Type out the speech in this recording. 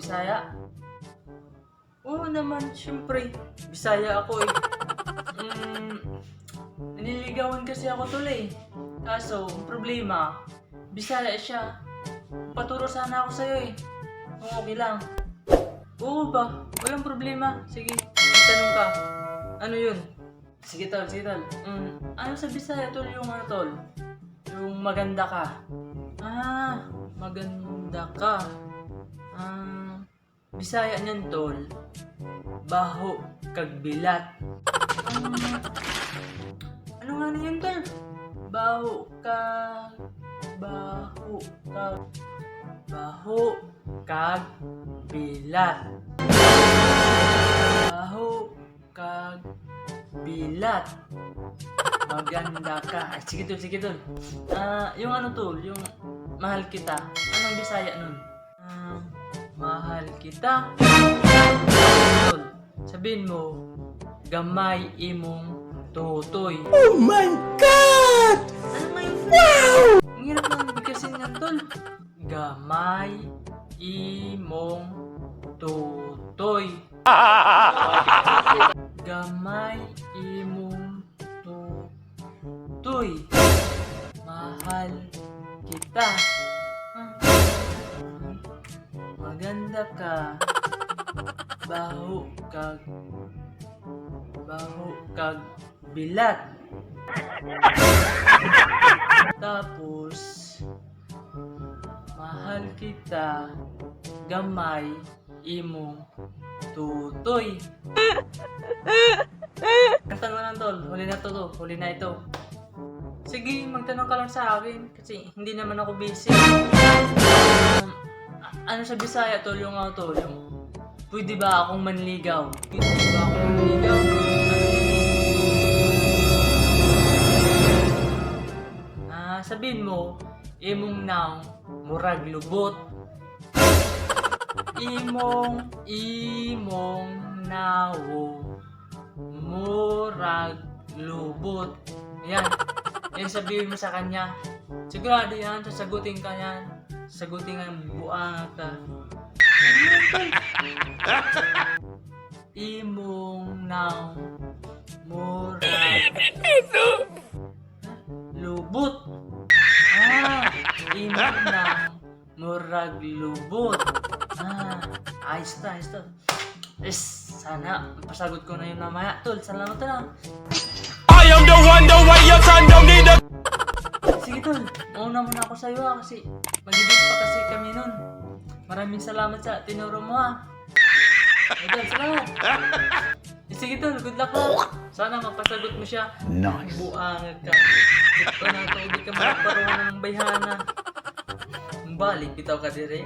Bisaya? Oo naman, syempre. Bisaya ako eh. Naniligawan kasi ako tol eh. Kaso, ang problema, Bisaya siya. Paturo sana ako sa'yo eh. Kung okay lang. Oo ba? Walang problema. Sige, tanong ka. Ano yun? Sige tol, sige tol. Ano sa Bisaya tol yung ano tol? Yung maganda ka. Ah, maganda ka. Bisaya niyan tol. Baho kag bilat. Ano nga na yun tol? Baho kag bilat. Baho kag bilat. Maganda ka. Ay, sige tol, sige tol. Yung ano tol, yung mahal kita. Anong Bisaya nun? Mahal kita. Tol, sabihin mo, gamay imong tutoy. Oh my God! Ano nga yun? Wow! Ang hirap lang bigkasin nga tol. Gamay imong tutoy. Gamay imong tutoy. Mahal kita. Maganda ka. Baho kag bilat. Tapos mahal kita. Gamay imong tutoy. Tanong lang tol, huli na to. Huli na ito. Sige, magtanong ka lang sa akin kasi hindi naman ako busy. Ano sa Bisaya tol yung ano tol, yung pwede ba akong manligaw? Pwede ba akong manligaw? Sabihin mo, imong naong murag lubot. Imong naong murag lubot. Yan. Yan sabihin mo sa kanya. Sigurado yan, sasagutin ka yan. Sagutin nga buang ka. Imong naong murag lubot. Imong naong murag lubot. Ayos to. Yes, sana mapasagot ko na yung mamaya. Tol, salamat na. I am the one, the way your son don't need a... Sige tol, mauna muna ako sa'yo kasi magiging pa kasi kami nun. Maraming salamat sa tinuro mo Tol, salamat. Sige tol, good luck Sana mapasagot mo siya. Nice. Buangag ka. Ito na ito, hindi ka makaparoon ng bayhana. Balik, bitaw ka dire.